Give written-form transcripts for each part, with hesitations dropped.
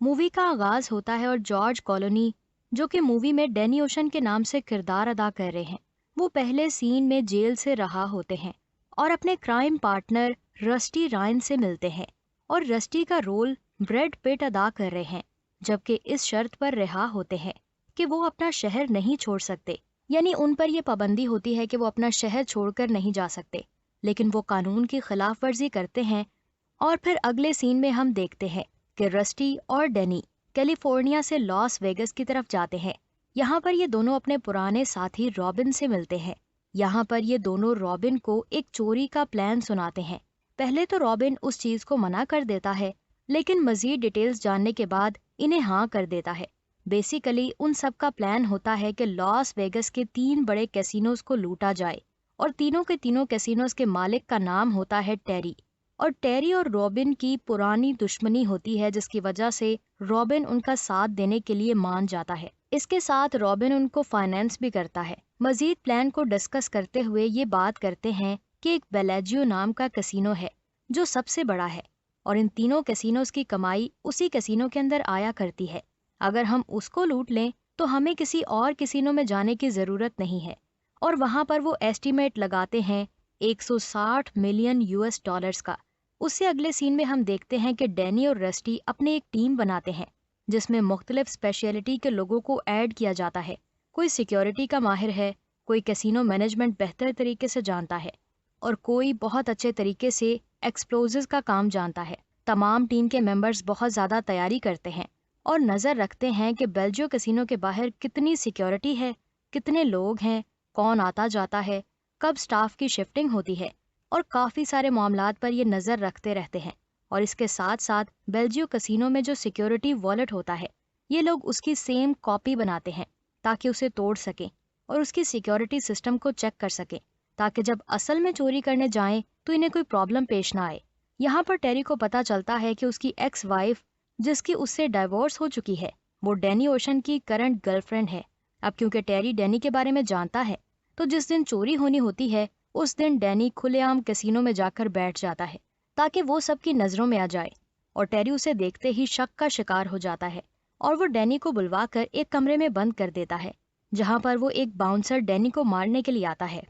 Movie का आगाज होता है और जॉर्ज कॉलोनी, जो कि मूवी में डैनी ओशन के नाम से किरदार अदा कर रहे हैं, वो पहले सीन में जेल से रहा होते हैं और अपने क्राइम पार्टनर रस्टी रायन से मिलते हैं। और रस्टी का रोल ब्रैड पिट अदा कर रहे हैं, जबकि इस शर्त पर रिहा होते हैं कि वो अपना शहर नहीं छोड़ सकते। यानी उन पर यह पाबंदी होती है कि वो अपना शहर छोड़कर नहीं जा सकते, लेकिन वो कानून की खिलाफ वर्जी करते हैं। और फिर अगले सीन में हम देखते हैं कि रस्टी और डेनी कैलिफोर्निया से लॉस वेगस की तरफ जाते हैं। यहाँ पर ये दोनों अपने पुराने साथी रॉबिन से मिलते हैं। यहाँ पर ये दोनों रॉबिन को एक चोरी का प्लान सुनाते हैं। पहले तो रॉबिन उस चीज को मना कर देता है, लेकिन मजीद डिटेल्स जानने के बाद इन्हें हाँ कर देता है। बेसिकली उन सब का प्लान होता है कि लॉस वेगस के 3 बड़े कैसीनोज को लूटा जाए, और तीनों के तीनों कैसीनोज के मालिक का नाम होता है टेरी। और टेरी और रॉबिन की पुरानी दुश्मनी होती है, जिसकी वजह से रॉबिन उनका साथ देने के लिए मान जाता है। इसके साथ रॉबिन उनको फाइनेंस भी करता है। मजीद प्लान को डिस्कस करते हुए ये बात करते हैं कि एक बेलाजियो नाम का कैसीनो है जो सबसे बड़ा है, और इन तीनों कैसीनोज की कमाई उसी कैसीनो के अंदर आया करती है। अगर हम उसको लूट लें तो हमें किसी और कैसीनो में जाने की जरूरत नहीं है। और वहां पर वो एस्टीमेट लगाते हैं 160 मिलियन यूएस डॉलर्स का। उससे अगले सीन में हम देखते हैं कि डैनी और रस्टी अपने एक टीम बनाते हैं, जिसमें मुख्तलिफ स्पेशलिटी के लोगों को ऐड किया जाता है। कोई सिक्योरिटी का माहिर है, कोई कैसीनो मैनेजमेंट बेहतर तरीके से जानता है, और कोई बहुत अच्छे तरीके से एक्सप्लोजिव्स का काम जानता है। तमाम टीम के मेंबर्स बहुत ज़्यादा तैयारी करते हैं और नज़र रखते हैं कि बेल्जियो कैसीनो के बाहर कितनी सिक्योरिटी है, कितने लोग हैं, कौन आता जाता है, कब स्टाफ की शिफ्टिंग होती है, और काफ़ी सारे मामलात पर ये नज़र रखते रहते हैं। और इसके साथ साथ बेल्जियो कैसीनो में जो सिक्योरिटी वॉलेट होता है, ये लोग उसकी सेम कॉपी बनाते हैं ताकि उसे तोड़ सकें और उसकी सिक्योरिटी सिस्टम को चेक कर सकें, ताकि जब असल में चोरी करने जाएं तो इन्हें कोई प्रॉब्लम पेश ना आए। यहाँ पर टेरी को पता चलता है कि उसकी एक्स वाइफ, जिसकी उससे डाइवोर्स हो चुकी है, वो डैनी ओशन की करंट गर्लफ्रेंड है। अब क्योंकि टेरी डैनी के बारे में जानता है, तो जिस दिन चोरी होनी होती है उस दिन डैनी खुलेआम कैसीनो में जाकर बैठ जाता है ताकि वो सबकी नजरों में आ जाए। और टेरी उसे देखते ही शक का शिकार हो जाता है और वो डैनी को बुलवाकर एक कमरे में बंद कर देता है, जहां पर वो एक बाउंसर डैनी को मारने के लिए आता है।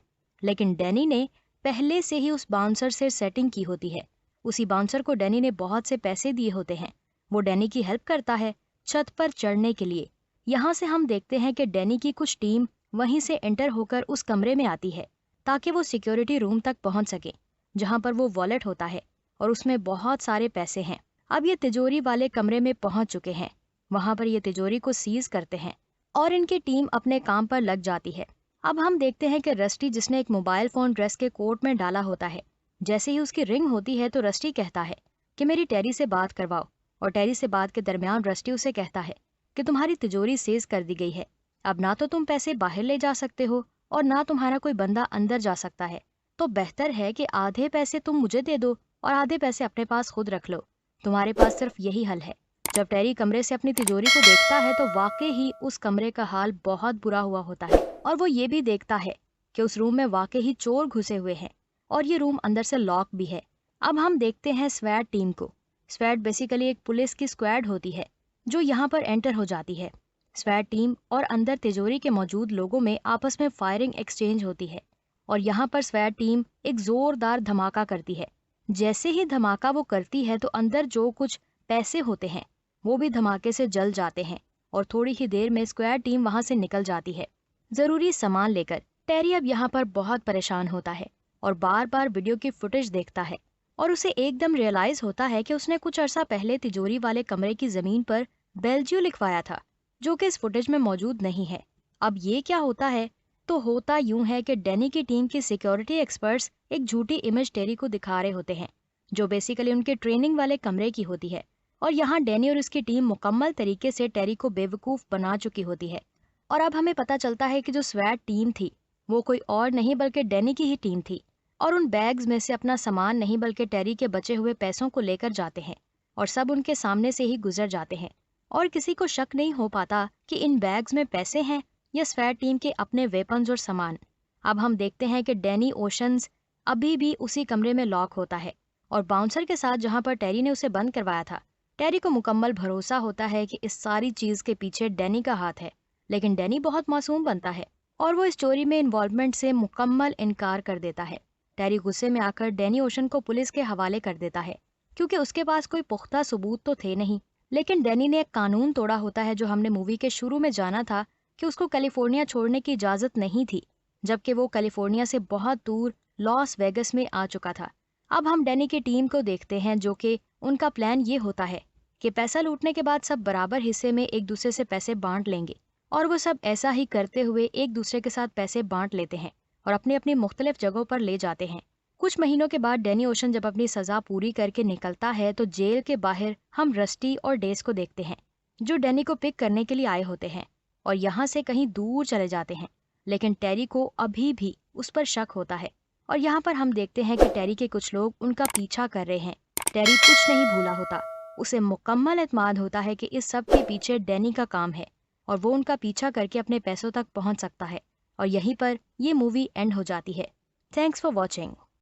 लेकिन डैनी ने पहले से ही उस बाउंसर से सेटिंग की होती है। उसी बाउंसर को डैनी ने बहुत से पैसे दिए होते हैं। वो डैनी की हेल्प करता है छत पर चढ़ने के लिए। यहाँ से हम देखते हैं कि डैनी की कुछ टीम वहीं से एंटर होकर उस कमरे में आती है ताकि वो सिक्योरिटी रूम तक पहुंच सके, जहां पर वो वॉलेट होता है और उसमें बहुत सारे पैसे हैं। अब ये तिजोरी वाले कमरे में पहुंच चुके हैं। वहां पर ये तिजोरी को सीज करते हैं और इनकी टीम अपने काम पर लग जाती है। अब हम देखते हैं कि रस्टी, जिसने एक मोबाइल फोन ड्रेस के कोट में डाला होता है, जैसे ही उसकी रिंग होती है तो रस्टी कहता है कि मेरी टेरी से बात करवाओ। और टेरी से बात के दरमियान रस्टी उसे कहता है कि तुम्हारी तिजोरी सीज कर दी गई है। अब ना तो तुम पैसे बाहर ले जा सकते हो और ना तुम्हारा कोई बंदा अंदर जा सकता है। तो बेहतर है कि आधे पैसे तुम मुझे दे दो और आधे पैसे अपने पास खुद रख लो। तुम्हारे पास सिर्फ यही हल है। जब टेरी कमरे से अपनी तिजोरी को देखता है तो वाकई ही उस कमरे का हाल बहुत बुरा हुआ होता है, और वो ये भी देखता है कि उस रूम में वाकई ही चोर घुसे हुए हैं और ये रूम अंदर से लॉक भी है। अब हम देखते हैं स्वैट टीम को। स्वैट बेसिकली एक पुलिस की स्क्वाड होती है जो यहाँ पर एंटर हो जाती है। स्वैट टीम और अंदर तिजोरी के मौजूद लोगों में आपस में फायरिंग एक्सचेंज होती है, और यहाँ पर स्वैट टीम एक जोरदार धमाका करती है। जैसे ही धमाका वो करती है तो अंदर जो कुछ पैसे होते हैं वो भी धमाके से जल जाते हैं, और थोड़ी ही देर में स्क्वाड टीम वहां से निकल जाती है जरूरी सामान लेकर। टेरी अब यहाँ पर बहुत परेशान होता है और बार बार वीडियो की फुटेज देखता है, और उसे एकदम रियलाइज होता है कि उसने कुछ अर्सा पहले तिजोरी वाले कमरे की जमीन पर बेल्जियो लिखवाया था, जो कि इस फुटेज में मौजूद नहीं है। अब ये क्या होता है? तो होता यूं है कि डैनी की टीम के सिक्योरिटी एक्सपर्ट्स एक झूठी इमेज टेरी को दिखा रहे होते हैं, जो बेसिकली उनके ट्रेनिंग वाले कमरे की होती है। और यहाँ डैनी और उसकी टीम मुकम्मल तरीके से टेरी को बेवकूफ़ बना चुकी होती है। और अब हमें पता चलता है कि जो स्वैट टीम थी वो कोई और नहीं बल्कि डैनी की ही टीम थी, और उन बैग्स में से अपना सामान नहीं बल्कि टेरी के बचे हुए पैसों को लेकर जाते हैं, और सब उनके सामने से ही गुजर जाते हैं, और किसी को शक नहीं हो पाता कि इन बैग्स में पैसे हैं या स्वैट टीम के अपने वेपन्स और सामान। अब हम देखते हैं कि डैनी ओशंस अभी भी उसी कमरे में लॉक होता है, और बाउंसर के साथ जहां पर टेरी ने उसे बंद करवाया था टेरी को मुकम्मल भरोसा होता है कि इस सारी चीज के पीछे डैनी का हाथ है, लेकिन डैनी बहुत मासूम बनता है और वो इस चोरी में इन्वॉल्वमेंट से मुकम्मल इनकार कर देता है। टेरी गुस्से में आकर डैनी ओशन को पुलिस के हवाले कर देता है, क्योंकि उसके पास कोई पुख्ता सबूत तो थे नहीं। लेकिन डैनी ने एक कानून तोड़ा होता है जो हमने मूवी के शुरू में जाना था कि उसको कैलिफोर्निया छोड़ने की इजाजत नहीं थी, जबकि वो कैलिफोर्निया से बहुत दूर लॉस वेगस में आ चुका था। अब हम डैनी की टीम को देखते हैं, जो कि उनका प्लान ये होता है कि पैसा लूटने के बाद सब बराबर हिस्से में एक दूसरे से पैसे बांट लेंगे, और वो सब ऐसा ही करते हुए एक दूसरे के साथ पैसे बांट लेते हैं और अपनी अपनी मुख्तलिफ जगहों पर ले जाते हैं। कुछ महीनों के बाद डैनी ओशन जब अपनी सजा पूरी करके निकलता है तो जेल के बाहर हम रस्टी और डेस को देखते हैं, जो डैनी को पिक करने के लिए आए होते हैं और यहाँ से कहीं दूर चले जाते हैं। लेकिन टेरी को अभी भी उस पर शक होता है और यहाँ पर हम देखते हैं कि टेरी के कुछ लोग उनका पीछा कर रहे हैं। टेरी कुछ नहीं भूला होता, उसे मुकम्मल एतमाद होता है कि इस सब के पीछे डैनी का काम है और वो उनका पीछा करके अपने पैसों तक पहुंच सकता है। और यहीं पर ये मूवी एंड हो जाती है। Thanks for watching.